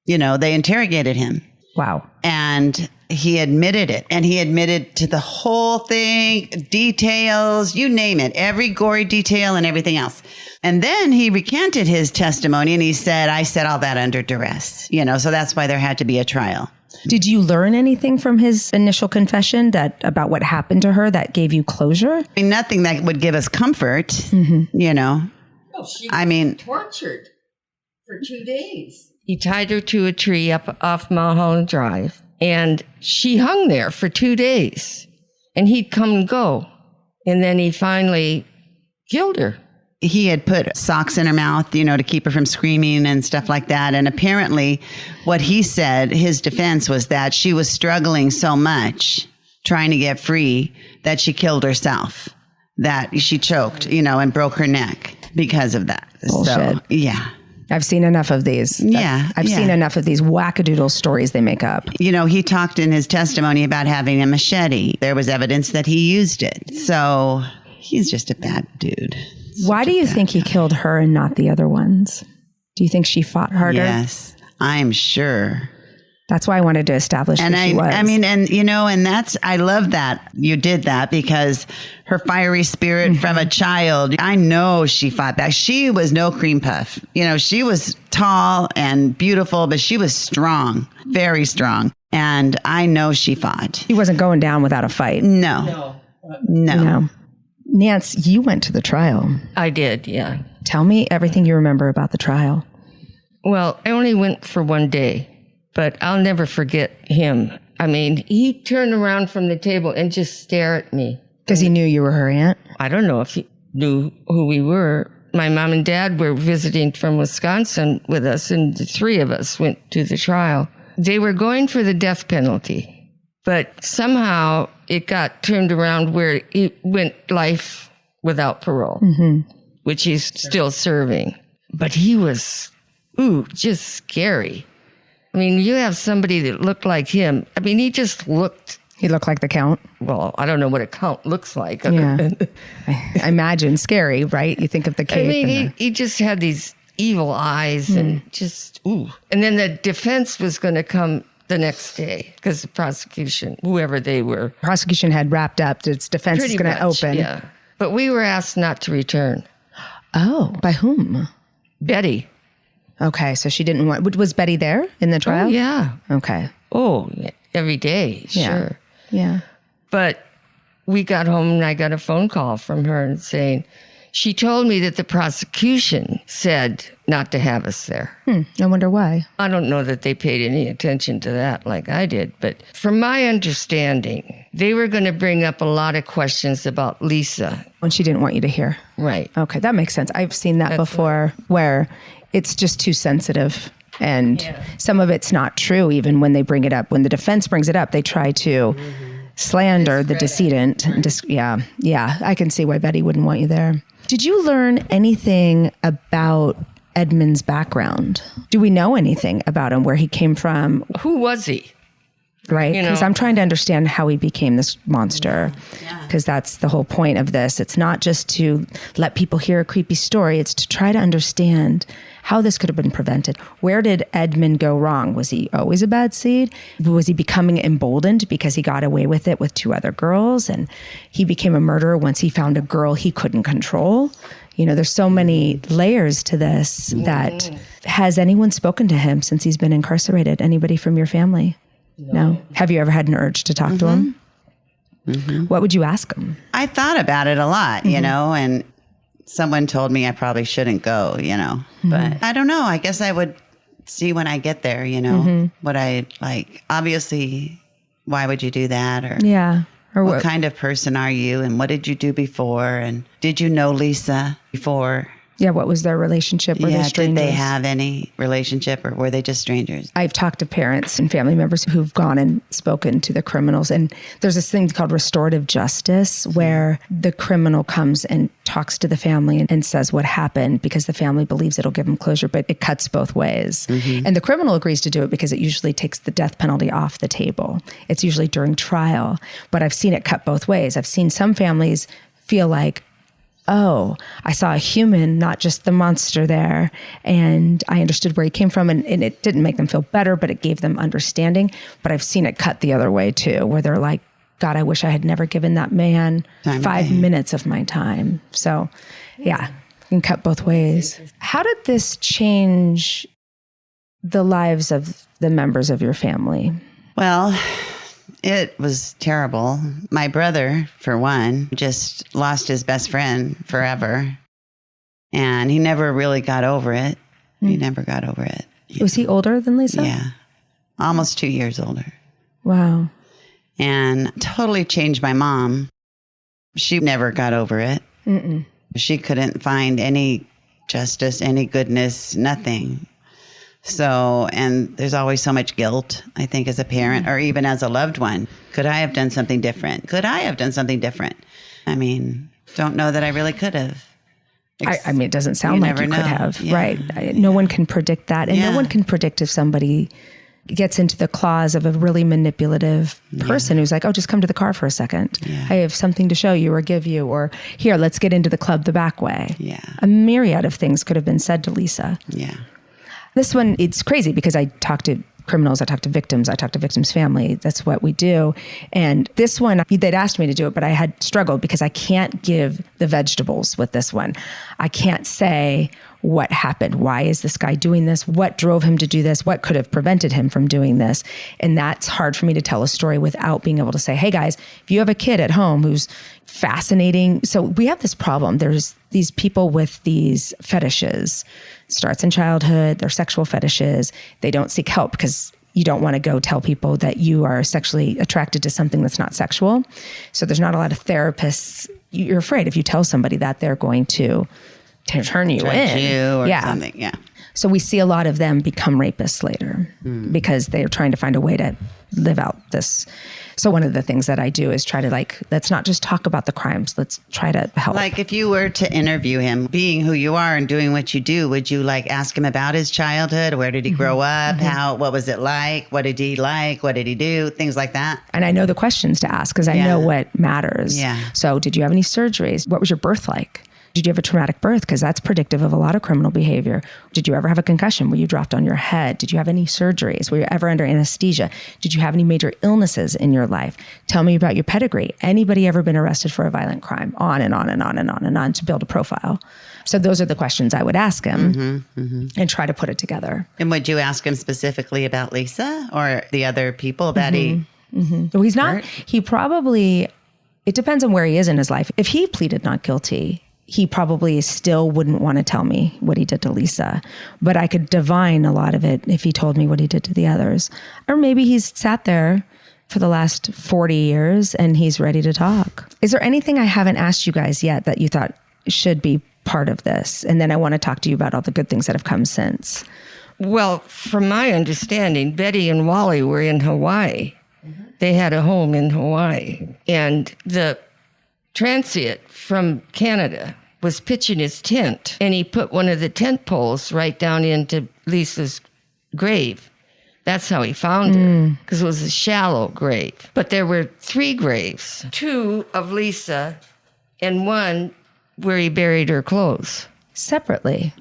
B: You know, they interrogated him.
A: Wow.
B: And he admitted it. And he admitted to the whole thing, details, you name it, every gory detail and everything else. And then he recanted his testimony and he said, I said all that under duress. You know, so that's why there had to be a trial.
A: Did you learn anything from his initial confession about what happened to her that gave you closure?
B: I mean, nothing that would give us comfort, you know.
C: Oh, she
B: I mean,
C: tortured for 2 days. He tied her to a tree up off Mulholland Drive, and she hung there for 2 days. And he'd come and go, and then he finally killed her.
B: he had put socks in her mouth, you know, to keep her from screaming and stuff like that. And apparently what he said, his defense was that she was struggling so much trying to get free that she killed herself, that she choked, you know, and broke her neck because of that.
A: Bullshit.
B: So, yeah.
A: I've seen enough of these. I've seen enough of these wackadoodle stories they make up.
B: You know, he talked in his testimony about having a machete. There was evidence that he used it. So he's just a bad dude.
A: Why do you think he killed her and not the other ones? Do you think she fought harder?
B: Yes, I'm sure.
A: That's why I wanted to establish who she was.
B: I mean, and you know, and I love that you did that, because her fiery spirit from a child, I know she fought back. She was no cream puff. You know, she was tall and beautiful, but she was strong, very strong. And I know she fought.
A: He wasn't going down without a fight.
B: No.
A: Nance, you went to the trial.
C: I did, yeah.
A: Tell me everything you remember about the trial.
C: Well, I only went for one day, but I'll never forget him. I mean, he turned around from the table and just stared at me.
A: Because he knew you were her aunt?
C: I don't know if he knew who we were. My mom and dad were visiting from Wisconsin with us, and the three of us went to the trial. They were going for the death penalty, but somehow it got turned around where it went life without parole, which he's still serving. But he was, just scary. I mean, you have somebody that looked like him. I mean, he just looked...
A: He looked like the Count?
C: Well, I don't know what a Count looks like.
A: Yeah. I imagine scary, right? You think of the cape.
C: I mean, he just had these evil eyes and just, And then the defense was going to come the next day because the prosecution, whoever they were.
A: Prosecution had wrapped up. Its defense is going to open.
C: Yeah. But we were asked not to return.
A: Oh, by whom?
C: Betty.
A: Okay, so she didn't want... Was Betty there in the trial?
C: Oh, yeah.
A: Okay.
C: Oh, every day, sure.
A: Yeah.
C: But we got home and I got a phone call from her saying, she told me that the prosecution said not to have us there.
A: I wonder why.
C: I don't know that they paid any attention to that like I did, but from my understanding, they were going to bring up a lot of questions about Lisa.
A: When she didn't want you to hear.
C: Right.
A: Okay, that makes sense. I've seen that before where it's just too sensitive. And some of it's not true even when they bring it up. When the defense brings it up, they try to slander the decedent. And I can see why Betty wouldn't want you there. Did you learn anything about Edmund's background? Do we know anything about him, where he came from?
C: Who was he?
A: right?
C: You know?
A: Because I'm trying to understand how he became this monster. Because that's the whole point of this. It's not just to let people hear a creepy story. It's to try to understand how this could have been prevented. Where did Edmund go wrong? Was he always a bad seed? Was he becoming emboldened because he got away with it with 2 other girls? And he became a murderer once he found a girl he couldn't control? You know, there's so many layers to this that has anyone spoken to him since he's been incarcerated? Anybody from your family? No. Have you ever had an urge to talk to him? What would you ask him?
B: I thought about it a lot, you know, and someone told me I probably shouldn't go, you know, but I don't know. I guess I would see when I get there, you know, what I like. Obviously, why would you do that? Or
A: Yeah. Or
B: what kind of person are you? And what did you do before? And did you know Lisa before?
A: Yeah, what was their relationship? Were they strangers?
B: Did they have any relationship or were they just strangers?
A: I've talked to parents and family members who've gone and spoken to the criminals. And there's this thing called restorative justice where the criminal comes and talks to the family and says what happened because the family believes it'll give them closure, but it cuts both ways. And the criminal agrees to do it because it usually takes the death penalty off the table. It's usually during trial, but I've seen it cut both ways. I've seen some families feel like, oh, I saw a human, not just the monster there. And I understood where he came from. And it didn't make them feel better, but it gave them understanding. But I've seen it cut the other way too, where they're like, God, I wish I had never given that man 5 minutes of my time. So yeah, you can cut both ways. How did this change the lives of the members of your family?
B: Well, it was terrible. My brother, for one, just lost his best friend forever. And he never really got over it. He never got over it.
A: Was he older than Lisa?
B: Yeah. Almost 2 years older.
A: Wow.
B: And totally changed my mom. She never got over it. She couldn't find any justice, any goodness, nothing. So, and there's always so much guilt, I think, as a parent or even as a loved one. Could I have done something different? Could I have done something different? I mean, don't know that I really could have.
A: I mean, it doesn't sound like you could have, right? No one can predict that. And no one can predict if somebody gets into the claws of a really manipulative person who's like, oh, just come to the car for a second. I have something to show you or give you, or here, let's get into the club the back way. A myriad of things could have been said to Lisa. This one, it's crazy because I talk to criminals, I talk to victims, I talk to victims' family. That's what we do. And this one, they'd asked me to do it, but I had struggled because I can't give the vegetables with this one. I can't say what happened. Why is this guy doing this? What drove him to do this? What could have prevented him from doing this? And that's hard for me to tell a story without being able to say, hey guys, if you have a kid at home who's fascinating. So we have this problem. There's these people with these fetishes. Starts in childhood, their sexual fetishes. They don't seek help because you don't want to go tell people that you are sexually attracted to something that's not sexual. So there's not a lot of therapists. You're afraid if you tell somebody that they're going to turn you in.
B: You or something,
A: So we see a lot of them become rapists later because they're trying to find a way to live out this. So one of the things that I do is try to let's not just talk about the crimes. Let's try to help.
B: Like if you were to interview him, being who you are and doing what you do, would you ask him about his childhood? Where did he grow up? What was it like? What did he like? What did he do? Things like that.
A: And I know the questions to ask because I know what matters. So did you have any surgeries? What was your birth like? Did you have a traumatic birth? Because that's predictive of a lot of criminal behavior. Did you ever have a concussion? Were you dropped on your head? Did you have any surgeries? Were you ever under anesthesia? Did you have any major illnesses in your life? Tell me about your pedigree. Anybody ever been arrested for a violent crime? On and on and on and on and on to build a profile. So those are the questions I would ask him and try to put it together.
B: And would you ask him specifically about Lisa or the other people that he...
A: So he's not, he probably, it depends on where he is in his life. If he pleaded not guilty, he probably still wouldn't want to tell me what he did to Lisa, but I could divine a lot of it if he told me what he did to the others. Or maybe he's sat there for the last 40 years and he's ready to talk. Is there anything I haven't asked you guys yet that you thought should be part of this? And then I want to talk to you about all the good things that have come since.
C: Well, from my understanding, Betty and Wally were in Hawaii. They had a home in Hawaii. And the transient from Canada was pitching his tent, and he put one of the tent poles right down into Lisa's grave. That's how he found her, because it was a shallow grave. But there were 3 graves, 2 of Lisa and 1 where he buried her clothes.
A: Separately.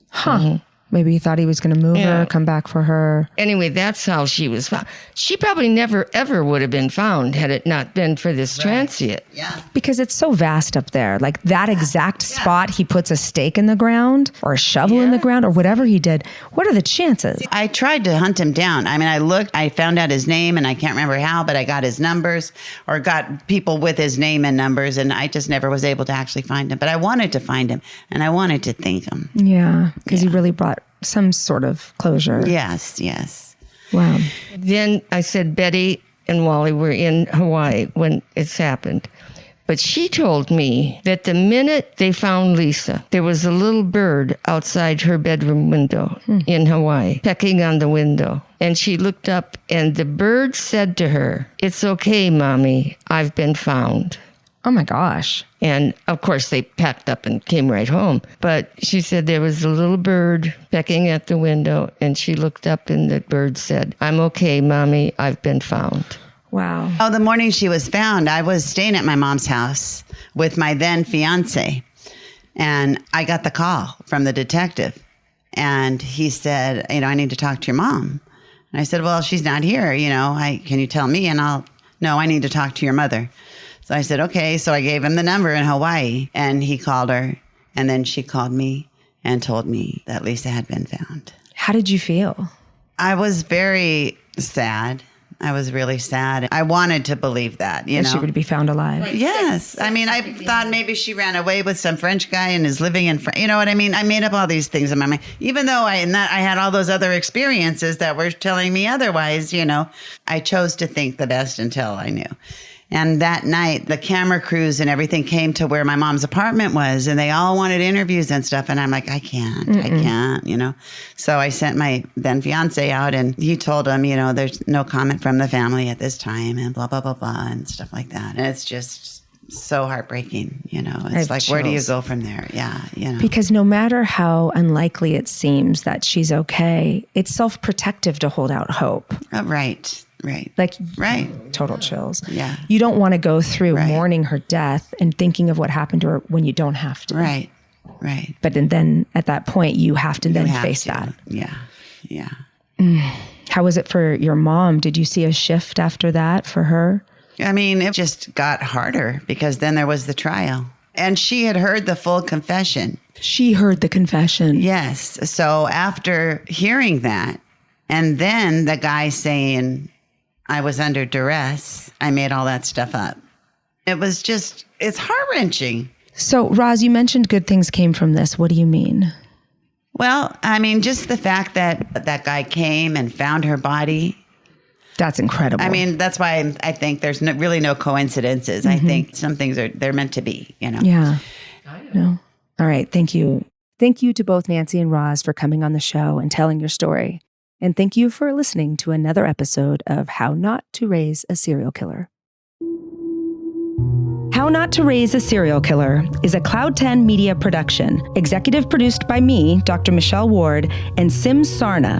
A: Huh. Maybe he thought he was going to move her, come back for her.
C: Anyway, that's how she was found. She probably never, ever would have been found had it not been for this transient.
B: Yeah.
A: Because it's so vast up there. Like that exact spot, he puts a stake in the ground or a shovel in the ground or whatever he did. What are the chances?
B: I tried to hunt him down. I mean, I looked, I found out his name, and I can't remember how, but I got his numbers or got people with his name and numbers, and I just never was able to actually find him. But I wanted to find him, and I wanted to thank him.
A: Yeah, because he really brought some sort of closure.
B: Yes, yes.
A: Wow.
C: Then I said Betty and Wally were in Hawaii when it's happened. But she told me that the minute they found Lisa, there was a little bird outside her bedroom window in Hawaii, pecking on the window. And she looked up and the bird said to her, "It's okay, Mommy, I've been found."
A: Oh my gosh.
C: And of course they packed up and came right home. But she said there was a little bird pecking at the window and she looked up and the bird said, "I'm okay, Mommy, I've been found."
A: Wow.
B: Oh, the morning she was found, I was staying at my mom's house with my then fiance. And I got the call from the detective. And he said, I need to talk to your mom. And I said, well, she's not here. Can you tell me? And no, I need to talk to your mother. So I said, okay. So I gave him the number in Hawaii and he called her. And then she called me and told me that Lisa had been found.
A: How did you feel?
B: I was very sad. I was really sad. I wanted to believe that,
A: That she would be found alive.
B: Yes. I mean, I thought maybe she ran away with some French guy and is living in France. You know what I mean? I made up all these things in my mind. Even though I had all those other experiences that were telling me otherwise, I chose to think the best until I knew. And that night, the camera crews and everything came to where my mom's apartment was, and they all wanted interviews and stuff. And I'm like, I can't. So I sent my then fiance out, and he told him, there's no comment from the family at this time, and blah, blah, blah, blah, and stuff like that. And it's just so heartbreaking, It's like, where do you go from there? Yeah,
A: Because no matter how unlikely it seems that she's okay, it's self-protective to hold out hope.
B: Oh, right.
A: Total chills.
B: Yeah.
A: You don't want to go through mourning her death and thinking of what happened to her when you don't have to.
B: Right.
A: But then at that point, you have to face that.
B: Yeah.
A: How was it for your mom? Did you see a shift after that for her?
B: I mean, it just got harder because then there was the trial. And she had heard the full confession.
A: She heard the confession.
B: Yes. So after hearing that, and then the guy saying, I was under duress, I made all that stuff up. It's heart-wrenching.
A: So, Roz, you mentioned good things came from this. What do you mean?
B: Well, I mean, just the fact that that guy came and found her body.
A: That's incredible.
B: I mean, that's why I think there's really no coincidences. I think some things they're meant to be,
A: Yeah. No. All right. Thank you. Thank you to both Nancy and Roz for coming on the show and telling your story. And thank you for listening to another episode of How Not to Raise a Serial Killer. How Not to Raise a Serial Killer is a Cloud 10 media production, executive produced by me, Dr. Michelle Ward, and Sim Sarna.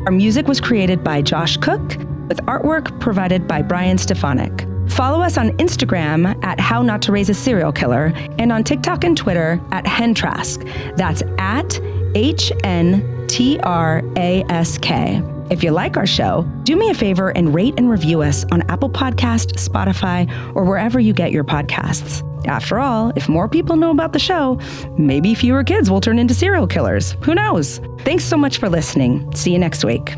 A: Our music was created by Josh Cook, with artwork provided by Brian Stefanik. Follow us on Instagram at How Not to Raise a Serial Killer and on TikTok and Twitter at Hentrask. That's at HNTRASK. If you like our show, do me a favor and rate and review us on Apple Podcast, Spotify, or wherever you get your podcasts. After all, if more people know about the show, maybe fewer kids will turn into serial killers. Who knows? Thanks so much for listening. See you next week.